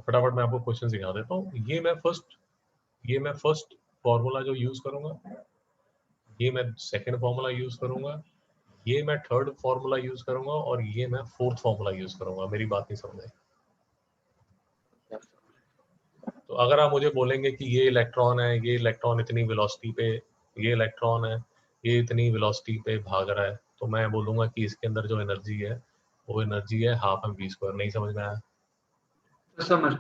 फटाफट मैं आपको क्वेश्चन सिखा देता हूँ। ये मैं फर्स्ट फॉर्मूला जो यूज करूंगा, ये मैं सेकंड फॉर्मूला यूज करूंगा, ये मैं थर्ड फॉर्मूला यूज करूंगा और ये मैं फोर्थ फॉर्मूला यूज करूंगा। मेरी बात नहीं समझ आई? तो अगर आप मुझे बोलेंगे कि ये इलेक्ट्रॉन है, ये इलेक्ट्रॉन इतनी वेलोसिटी पे, ये इलेक्ट्रॉन है, ये इतनी वेलोसिटी पे भाग रहा है, तो मैं बोलूंगा कि इसके अंदर जो एनर्जी है वो एनर्जी है ½ mv²। नहीं समझ में आया? समझ।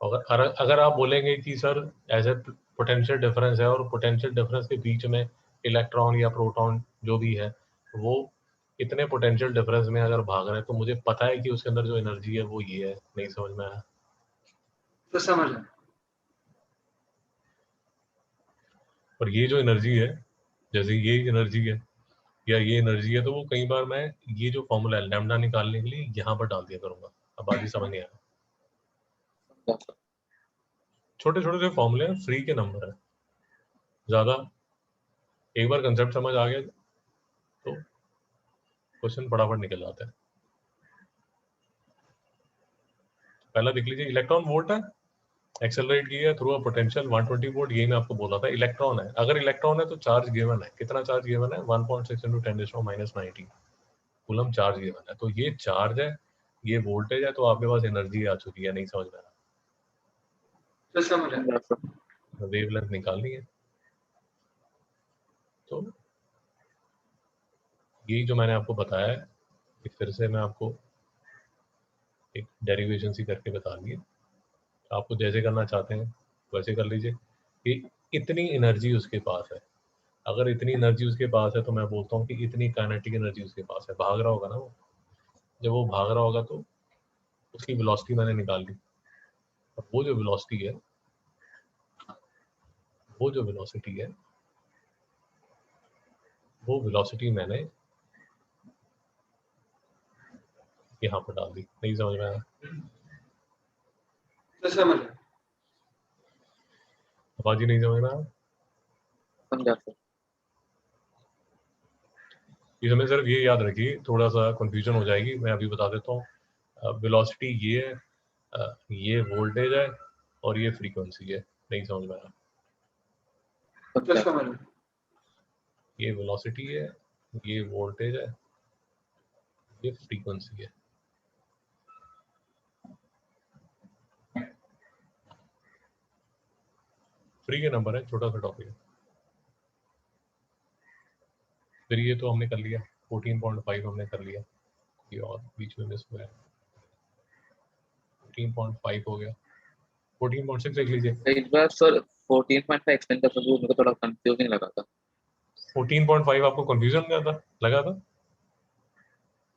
अगर आप बोलेंगे कि सर ऐसे पोटेंशियल डिफरेंस है और पोटेंशियल डिफरेंस के बीच में इलेक्ट्रॉन या प्रोटॉन जो भी है वो इतने पोटेंशियल डिफरेंस में अगर भाग रहे हैं, तो मुझे पता है कि उसके अंदर जो एनर्जी है वो ये है। नहीं समझ में आया? तो समझ। और ये जो एनर्जी है, जैसे ये एनर्जी है या ये एनर्जी है, तो वो कई बार मैं ये जो फॉर्मूला है लैम्डा निकालने के लिए यहाँ पर डाल दिया करूंगा। अब बात ही समझ नहीं आया? छोटे छोटे जो फॉर्मूले हैं फ्री के नंबर है, ज्यादा एक बार कंसेप्ट समझ आ गया तो क्वेश्चन फटाफट निकल जाता है। पहला देख लीजिए, इलेक्ट्रॉन वोल्ट है, एक्सेलरेट किया थ्रू अ पोटेंशियल 120 वोल्ट। ये मैं आपको बोला था इलेक्ट्रॉन है। अगर इलेक्ट्रॉन है तो चार्ज गिवन है, कितना चार्ज गिवन है? 1.6 × 10⁻⁹ कूलम चार्ज गिवन है। तो ये चार्ज है, ये वोल्टेज है, तो आपके पास एनर्जी आ चुकी है। नहीं समझ में आया? तो समझ। वेवलेंथ निकालनी है। तो यही जो मैंने आपको बताया है, फिर से मैं आपको एक डेरिवेशन सी करके बता दिए। आपको जैसे करना चाहते हैं वैसे कर लीजिए कि इतनी एनर्जी उसके पास है। अगर इतनी एनर्जी उसके पास है तो मैं बोलता हूँ कि इतनी काइनेटिक एनर्जी उसके पास है। भाग रहा होगा ना वो, जब वो भाग रहा होगा तो उसकी वेलोसिटी मैंने निकाल ली। अब वो जो वेलोसिटी है, वो वेलोसिटी मैंने यहाँ पर डाल दी। नहीं समझ में आया? तो समझ। बाजी नहीं समझ में आया? समझा सर। इसमें सिर्फ ये याद रखिए, थोड़ा सा कंफ्यूजन हो जाएगी, मैं अभी बता देता हूँ। वेलोसिटी ये है, ये वोल्टेज है और ये फ्रीक्वेंसी है। नहीं समझ में आया? तो समझ। ये वेलोसिटी है, ये वोल्टेज है, ये फ्रीक्वेंसी है। फ्री के नंबर है, छोटा सा टॉपिक है। फिर ये तो हमने कर लिया, 14.5 हमने कर लिया, ये और बीच में मिस हुआ है। 14.5 हो गया, 14.6 देख लीजिए। एक बार सर 14.5 एक्सप्लेन कर सकते हो? मेरे को थोड़ा कंफ्यूजिंग लगा था। 14.5 आपको कंफ्यूजन लगा था?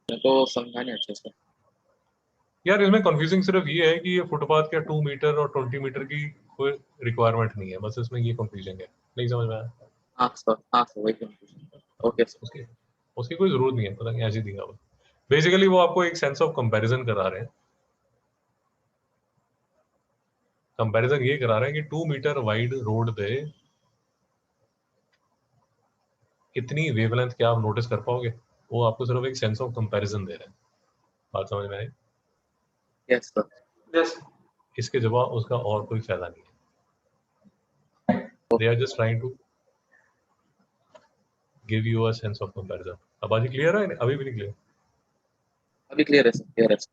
मेरे को समझा नहीं अच्छे से। यार इसमें कंफ्यूजिंग सिर्फ ये है कि ये फुटपाथ क्या 2 मीटर और 20 मीटर की कोई रिक्वायरमेंट नहीं है, बस इसमें ये कंफ्यूजन है। नहीं समझ में आया? हाँ सर वही कंफ्यूजन। Okay sir. उसकी कोई जरूरत नहीं है, पता नहीं ऐसे ही दिखा। बेसिकली वो आपको एक सेंस ऑफ कंपैरिजन करा रहे हैं। कंपैरिजन ये करा रहे हैं कि 2 मीटर वाइड रोड पे इतनी वेवलेंथ क्या आप नोटिस कर पाओगे? वो आपको सिर्फ एक सेंस ऑफ कंपैरिजन दे रहे हैं। बात समझ में आई? Yes sir. यस। इसके जवाब उसका और कोई फायदा नहीं है। They are just trying to give you a sense of comparison. अब आज क्लियर है? अभी भी नहीं क्लियर? अभी क्लियर है सर, क्लियर है सर।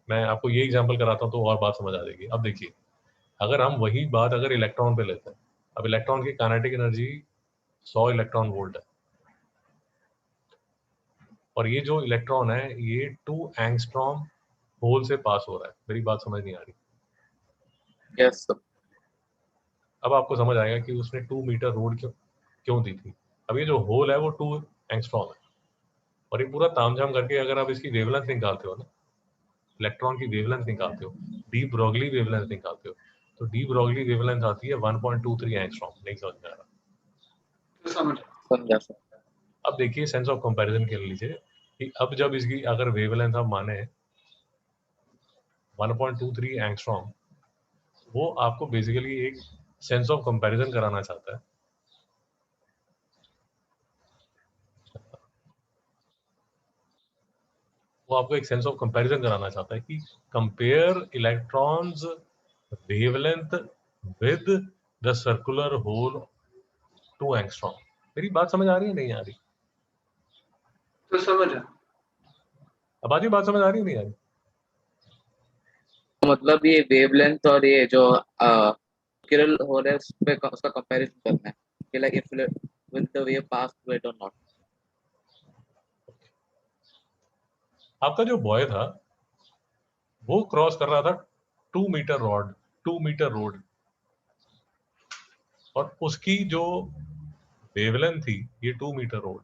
मैं आपको ये एग्जांपल कराता हूँ तो और बात समझ आ जाएगी। अब देखिए, अगर हम वही बात अगर इलेक्ट्रॉन पे लेते हैं, अब इलेक्ट्रॉन की काइनेटिक एनर्जी 100 इलेक्ट्रॉन वोल्ट है, और ये जो इलेक्ट्रॉन है ये 2 एंगस्ट्रॉम होल से पास हो रहा है। मेरी बात समझ नहीं आ रही? Yes sir. अब आपको समझ आएगा कि उसने 2 मीटर रोड क्यों डी थी। अब ये जो होल है वो 2 एंगस्ट्रॉम है, और ये पूरा तामझाम करके अगर आप इसकी वेवलेंथ निकालते हो ना, इलेक्ट्रॉन की वेवलेंथ निकालते हो, डी ब्रॉगली वेवलेंथ निकालते हो, तो डी ब्रॉगली वेवलेंथ आती है 1.23 एंगस्ट्रॉम। नहीं समझ में आ रहा? तो समझ। समझा सर। अब देखिए सेंस ऑफ कंपैरिजन कर लीजिए कि अब जब इसकी अगर वेवलेंथ हम माने 1.23 एंगस्ट्रॉम, वो आपको बेसिकली एक सेंस ऑफ कंपैरिजन कराना चाहता है। वो आपको एक सेंस ऑफ कंपैरिजन कराना चाहता है कि compare electrons wavelength with the circular hole 2 angstrom. मेरी बात समझ आ रही है नहीं आ रही? तो समझ रहा। अब आधी बात समझ आ रही है नहीं आ रही? मतलब ये वेवलेंथ और ये जो किरल हो रहा है उस पे उसका कंपैरिजन करना है कि like if will the wave pass through it और नॉट। आपका जो बॉय था वो क्रॉस कर रहा था 2 मीटर रोड, और उसकी जो वेवलेंथ थी, ये 2 मीटर रोड,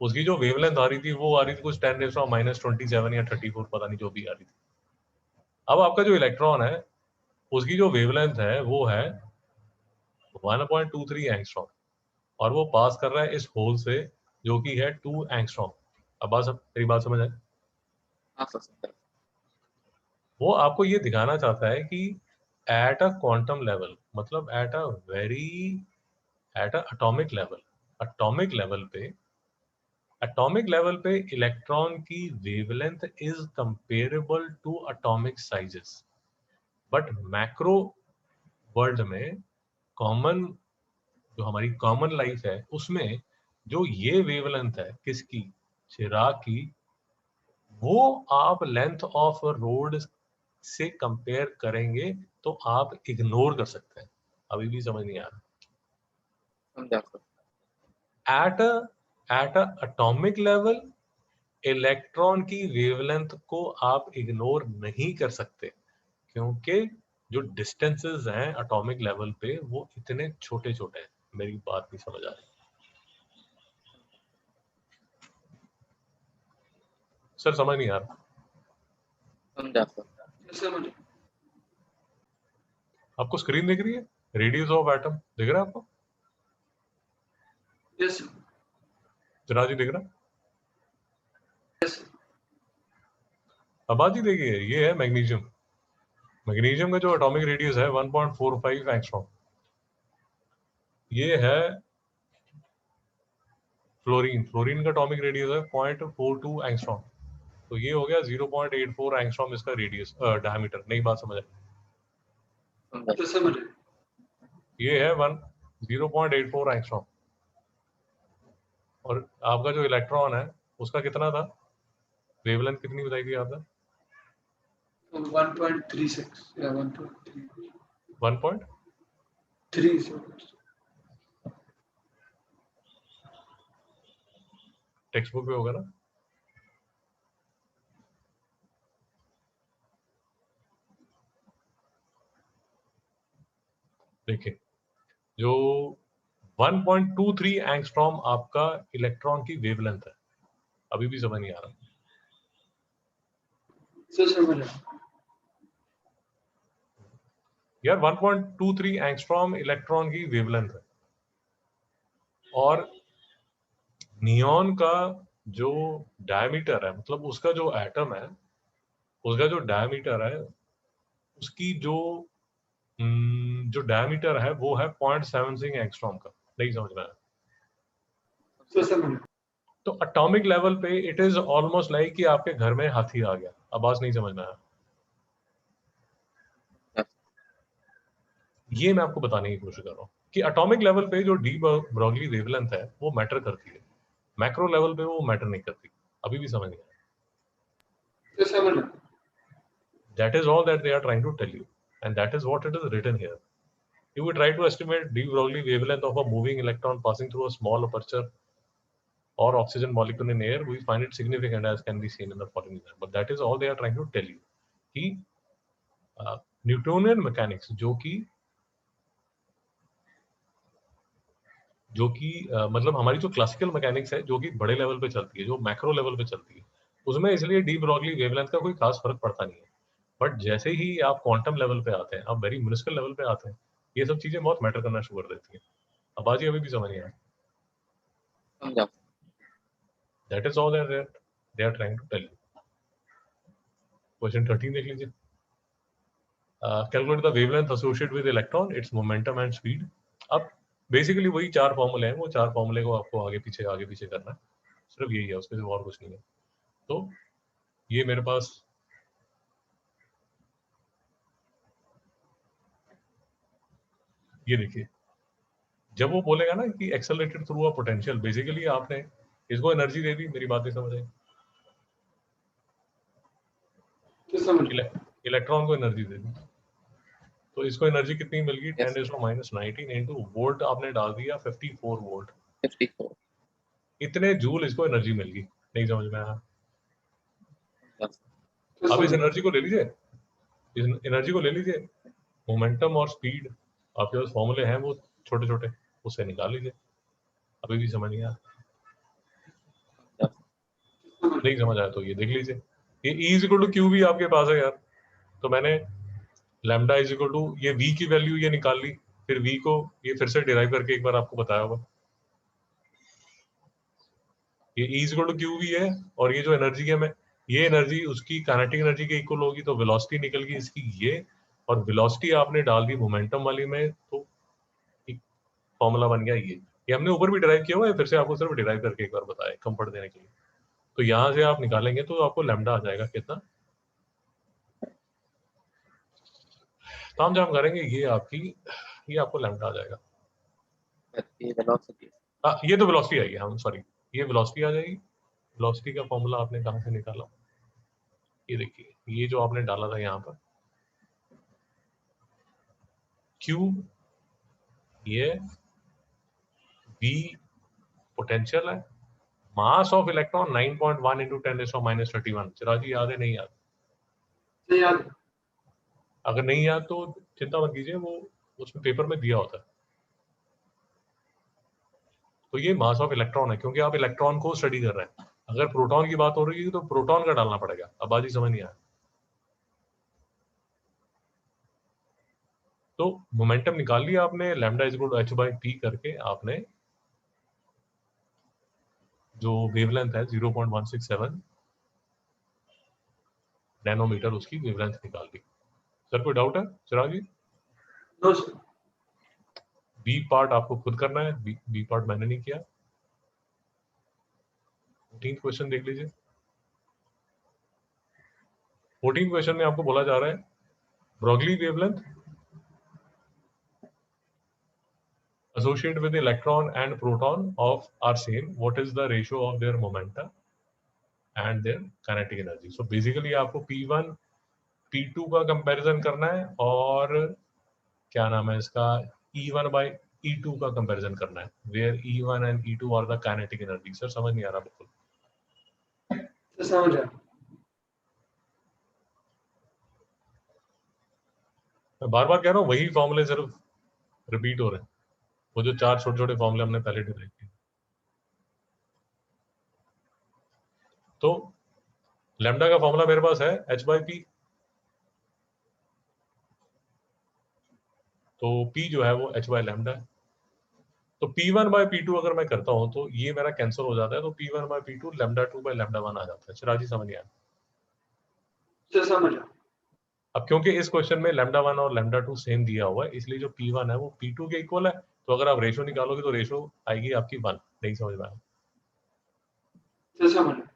उसकी जो वेवलेंथ आ रही थी वो आ रही थी कुछ 10⁻⁻27 या 34, पता नहीं जो भी आ रही थी। अब आपका जो इलेक्ट्रॉन है उसकी जो वेवलेंथ है वो है 1.23 एंगस्ट्रॉम, और वो पास कर रहा है इस होल से जो कि है 2 एंगस्ट्रॉम। अब मेरी बात समझ आए? हाँ सर। वो आपको ये दिखाना चाहता है कि एट अ क्वांटम लेवल, मतलब एट अ एटॉमिक लेवल पे इलेक्ट्रॉन की wavelength is comparable to atomic sizes, but macro world में, कॉमन जो हमारी कॉमन लाइफ है उसमें जो ये वेवलेंथ है किसकी, चिराग की, वो आप लेंथ ऑफ रोड से कंपेयर करेंगे तो आप इग्नोर कर सकते हैं। अभी भी समझ नहीं आ रहा? समझा sir. Eight a atomic level electron की वेवलेंथ को आप इग्नोर नहीं कर सकते, क्योंकि जो डिस्टेंसेस हैं एटॉमिक लेवल पे वो इतने छोटे छोटे हैं। मेरी बात नहीं समझ आ रही? सर समझ नहीं आ रहा? समझा सर। समझ रहा। आपको स्क्रीन दिख रही है? रेडियस ऑफ एटम दिख रहा है आपको? यस चिराग जी दिख रहा है? यस आबादी देखिए, ये है मैग्नीशियम। मैग्नीशियम का जो एटॉमिक रेडियस है 1.45 एंगस्ट्रॉम। ये है फ्लोरीन का एटॉमिक रेडियस है 0.42 एंगस्ट्रॉम। तो ये हो गया 0.84 एंगस्ट्रॉम इसका रेडियस डायमीटर। नई बात समझ आए? तो समझ रहा। ये है 0.84 एंगस्ट्रॉम, और आपका जो इलेक्ट्रॉन है उसका कितना था, वेवलेंथ कितनी बताई थी आपने? 1.36 या 1.3 1.3 टेक्स्ट बुक पे होगा ना? देखिए, जो 1.23 एंगस्ट्रॉम आपका इलेक्ट्रॉन की वेवलेंथ है। अभी भी समझ नहीं आ रहा? तो समझ रहा। यार 1.23 एंगस्ट्रॉम इलेक्ट्रॉन की वेवलेंथ है, और नियॉन का जो डायमीटर है, मतलब उसका जो एटम है उसका जो डायमीटर है, उसकी जो डायमीटर है वो है 0.76 एंगस्ट्रॉम का। नहीं समझ में आया? तो समझ रहा। तो एटॉमिक लेवल पे इट इज ऑलमोस्ट लाइक कि आपके घर में हाथी आ गया। अब बात नहीं समझ में आया? ये मैं आपको बताने की कोशिश कर रहा हूँ कि एटॉमिक लेवल पे जो डी ब्रॉगली वेवलेंथ है वो मैटर करती है, मैक्रो लेवल पे वो मैटर नहीं करती। अभी भी समझ नहीं आया? तो समझ रहा। That is all that they are trying to tell you, and that is what it is written here. If we try to estimate de Broglie wavelength of a moving electron passing through a small aperture or oxygen molecule in air, we find it significant, as can be seen in the following example. But that is all they are trying to tell you. कि Newtonian mechanics जो कि मतलब हमारी जो classical mechanics है जो कि बड़े लेवल पे चलती है, जो मैक्रो लेवल पे चलती है, उसमें इसलिए डी ब्रॉगली वेवलेंथ का कोई खास फर्क पड़ता नहीं है। बट जैसे ही आप क्वांटम लेवल पे आते हैं, आप वेरी मिनिस्कल लेवल पे आते हैं, ये सब चीजें बहुत मैटर करना शुरू कर देती हैं। अब बाजी अभी भी समझ नहीं आया? समझा। That is all they are trying to tell you. Question 13 देख लीजिए। Calculate the wavelength associated with electron, its momentum and speed. अब बेसिकली वही 4 फॉर्मूले हैं, वो 4 फॉर्मूले को आपको आगे पीछे करना है, सिर्फ यही है, उसमें से और कुछ नहीं है। तो ये मेरे पास ये देखिए, जब वो बोलेगा ना कि accelerated through a potential, basically आपने इसको एनर्जी दे दी। मेरी बातें समझ आई? तो समझ गया। इलेक्ट्रॉन को एनर्जी दे दी, तो इसको एनर्जी कितनी मिल गई? Yes. 10⁻⁹ इंटू वोल्ट आपने डाल दिया 54 वोल्ट, 54. इतने जूल इसको एनर्जी मिल गई। नहीं समझ में आया? Yes. तो अब इस समझ एनर्जी को ले लीजिए, इस एनर्जी को ले लीजिए, मोमेंटम और स्पीड आपके पास फॉर्मूले हैं वो छोटे छोटे, उससे निकाल लीजिए। अभी भी समझ नहीं आया? Yes. नहीं समझ आया तो ये देख लीजिए, ये E इक्वल टू क्यू भी आपके पास है यार। तो मैंने लैम्डा इज इक्वल टू ये V की वैल्यू ये निकाल ली, फिर V को ये फिर से डिराइव करके एक बार आपको बताया होगा। ये E इक्वल टू क्यू भी है, और ये जो एनर्जी है, मैं ये एनर्जी उसकी काइनेटिक एनर्जी के इक्वल होगी, तो वेलोसिटी निकल गई इसकी ये, और वेलोसिटी आपने डाल दी मोमेंटम वाली में, तो एक फॉर्मूला बन गया ये हमने ऊपर भी डिराइव किया हुआ है, फिर से आपको सिर्फ डिराइव करके एक बार बताया कंफर्ट देने के लिए। तो यहाँ से आप निकालेंगे तो आपको लैम्डा आ जाएगा कितना, ताम झाम करेंगे ये आपको लैम्डा आ जाएगा। But the velocity. ये तो वेलोसिटी आएगी, हम सॉरी, ये वेलोसिटी आ जाएगी। वेलोसिटी का फॉर्मूला आपने कहाँ से निकाला? ये देखिए, ये जो आपने डाला था यहाँ पर Q, ये V पोटेंशियल है, मास ऑफ इलेक्ट्रॉन 9.1 इंटू 10⁻⁻31। चिराजी याद है? नहीं याद? नहीं याद। अगर नहीं याद तो चिंता मत कीजिए, वो उसमें पेपर में दिया होता है। तो ये मास ऑफ इलेक्ट्रॉन है, क्योंकि आप इलेक्ट्रॉन को स्टडी कर रहे हैं। अगर प्रोटॉन की बात हो रही है तो प्रोटॉन का डालना पड़ेगा। अब बाजी समझ नहीं आया? तो मोमेंटम निकाल लिया आपने, lambda is equal to h/p करके आपने जो वेवलेंथ है 0.167 नैनोमीटर, उसकी वेवलेंथ निकाल दी। सर कोई डाउट है Chirag ji? No sir. B part आपको खुद करना है, बी पार्ट मैंने नहीं किया। 14th क्वेश्चन देख लीजिए। 14th क्वेश्चन में आपको बोला जा रहा है Broglie wavelength associated with the electron and proton of are same, what is the ratio of their momenta and their kinetic energy? So basically आपको P1 P2 का कंपैरिजन करना है, और क्या नाम है इसका, E1 by E2 का कंपैरिजन करना है, where E1 and E2 are the kinetic energy। Sir समझ नहीं आ रहा बिल्कुल? सर समझ आया। मैं बार बार कह रहा हूँ, वही फॉर्मूले सिर्फ रिपीट हो रहे हैं, वो जो 4 छोटे छोटे फॉर्मूले हमने पहले डिराइव किए। तो लैम्डा का फॉर्मूला मेरे पास है h/p, तो P जो है वो h/λ है। तो P1 by P2 अगर मैं करता हूं तो ये मेरा कैंसिल हो जाता है, तो P1 by P2 λ2/λ1 आ जाता है। चिराग जी समझ नहीं आया? सर समझ आया। अब क्योंकि इस क्वेश्चन में λ1 और λ2 सेम दिया हुआ है, इसलिए जो P1 है वो P2 के इक्वल है, तो अगर आप रेशो निकालोगे तो रेशो आएगी आपकी 1। नहीं समझ में आया? सर समझ आया।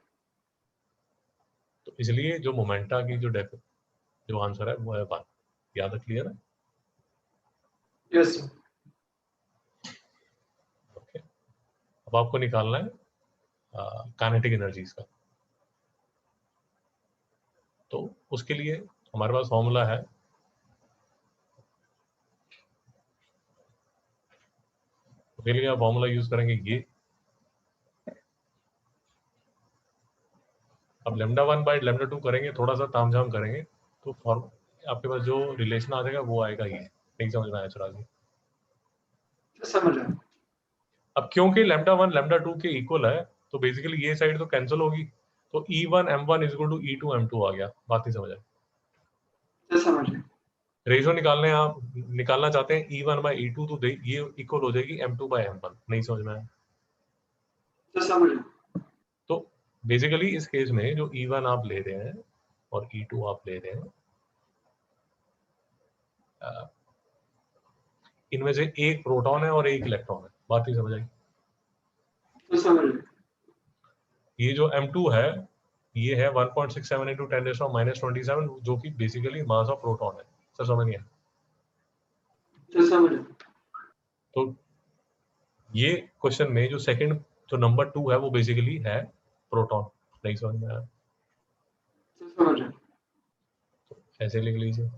तो इसलिए जो मोमेंटा की जो आंसर है वो है 1। याद है? क्लियर है? Yes sir. ओके, अब आपको निकालना है काइनेटिक एनर्जीज का। तो उसके लिए हमारे पास फॉर्मूला है, उसके लिए आप फॉर्मूला यूज करेंगे ये। अब λ1 by λ2 करेंगे, थोड़ा सा तामझाम करेंगे, तो फॉर्म आपके पास जो रिलेशन आ जाएगा वो आएगा ये। नहीं समझ में आया चिराग जी? सर समझ आया। अब क्योंकि λ1 λ2 के इक्वल है, तो बेसिकली ये साइड तो कैंसिल होगी, तो E1 m1 is equal to E2 m2 आ गया। बात नहीं समझ आई? सर समझ आया। रेशो आप निकालना चाहते हैं E1 by E2, तो ये इक्वल हो जाएगी M2 by M1। नहीं समझ में आया? सर समझ आया। तो बेसिकली इस केस में जो E1 आप ले रहे हैं और E2 आप ले रहे हैं, इनमें से एक प्रोटॉन है और एक इलेक्ट्रॉन है। बात नहीं समझ आई? सर समझ आया। ये जो M2 है ये है 1.67 into 10⁻⁻27 जो कि बेसिकली मास ऑफ प्रोटॉन है। सर समझ नहीं आया? सर समझ गया। तो ये क्वेश्चन में जो सेकंड जो नंबर 2 है वो बेसिकली है प्रोटॉन। नहीं समझ में आया? सर समझ गया। ऐसे लिख लीजिए।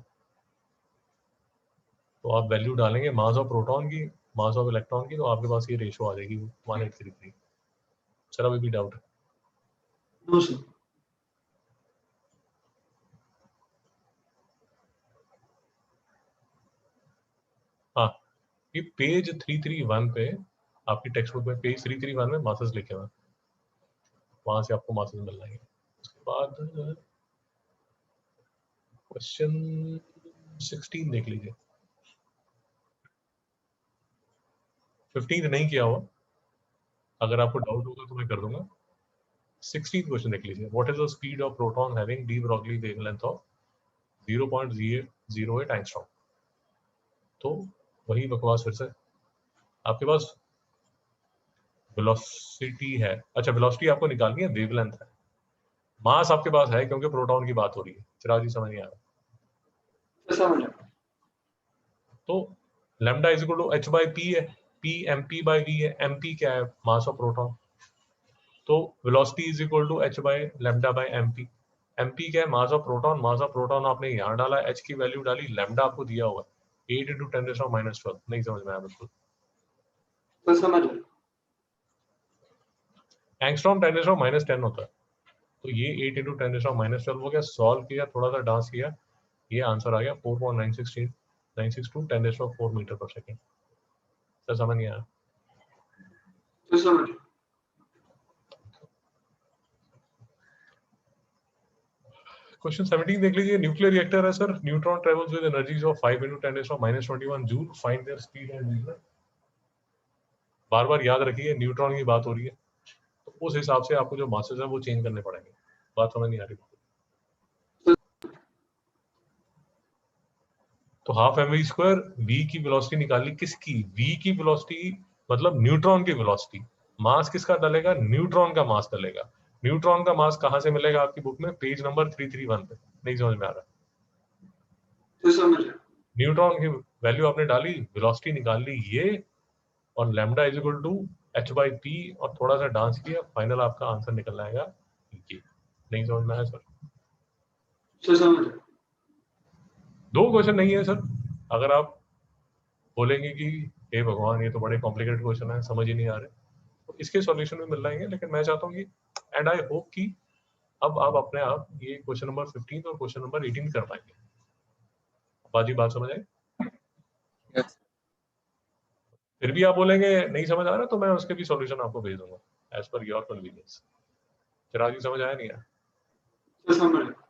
तो आप वैल्यू डालेंगे मास ऑफ प्रोटॉन की, मास ऑफ इलेक्ट्रॉन की, तो आपके पास ये रेशो आ जाएगी 1833। सर अभी भी डाउट है? No sir. हाँ, ये पेज 331 पे आपकी टेक्स्ट बुक में पेज 331 में मासेस लिखे हुए हैं, वहां से आपको मासेस मिल जाएंगे। उसके बाद क्वेश्चन 16 देख लीजिए। 15 नहीं किया हुआ, अगर आपको डाउट होगा तो मैं कर दूंगा। 16 क्वेश्चन देख लीजिए। What is the speed of proton having de Broglie wavelength of 0.08 angstrom? तो वही बकवास फिर से, आपके पास वेलोसिटी है। अच्छा, वेलोसिटी आपको निकालनी है, वेवलेंथ है। मास आपके पास है क्योंकि प्रोटॉन की बात हो रही है। चिराग जी समझ नहीं आ रहा? सर समझ गया। तो lambda is equal to h by P है, p mp बाई v है। mp क्या है? Mass of proton. तो velocity is equal to h by lambda by mp। mp क्या है? Mass of proton. Mass of proton आपने यहाँ डाला, h की वैल्यू डाली, लैम्डा आपको दिया हुआ है 8 into 10⁻⁻12। नहीं समझ में आया बिल्कुल? सर समझ गया। एंगस्ट्रॉम 10⁻10 होता है, तो ये 8 into 10⁻12 हो गया। सॉल्व किया, थोड़ा सा डांस किया, ये आंसर आ गया 4.962 10⁻4 मीटर पर सेकेंड। सर समझ नहीं आया? सर समझ गया। क्वेश्चन 17 देख लीजिए। न्यूक्लियर रिएक्टर है sir, neutron travels with energies of 5 into 10⁻21 joule, find their speed and wavelength. बार बार याद रखिए न्यूट्रॉन की बात हो रही है, तो उस हिसाब से आपको जो मासेस है वो चेंज करने पड़ेंगे। बात समझ नहीं आ रही? तो हाफ mv स्क्वायर, v की वेलोसिटी निकाली, किसकी? v की वेलोसिटी मतलब न्यूट्रॉन की वेलोसिटी। मास किसका डलेगा? न्यूट्रॉन का मास डलेगा। न्यूट्रॉन का मास कहां से मिलेगा आपकी बुक में? पेज नंबर 331 पे। नहीं समझ में आ रहा? सर समझ गया। न्यूट्रॉन की वैल्यू आपने डाली, वेलोसिटी निकाल ली ये, और lambda is equal to h by p, और थोड़ा सा डांस किया, फाइनल आपका आंसर निकल आएगा ये। नहीं समझ में आया सर? सर समझ गया। 2 क्वेश्चन नहीं है सर। अगर आप बोलेंगे कि हे भगवान ये तो बड़े कॉम्प्लिकेटेड क्वेश्चन है, समझ ही नहीं आ रहे, तो इसके सॉल्यूशन भी मिल जाएंगे। लेकिन मैं चाहता हूँ कि, एंड आई होप कि अब आप अपने आप ये क्वेश्चन नंबर 15 और क्वेश्चन नंबर 18 कर पाएंगे। बाजी बात समझ आई? Yes. फिर भी आप बोलेंगे नहीं समझ आ रहा, तो मैं उसके भी सॉल्यूशन आपको भेज दूंगा एज पर योर कन्वीनियंस। चिराग जी समझ आया नहीं आया? सर समझ गया।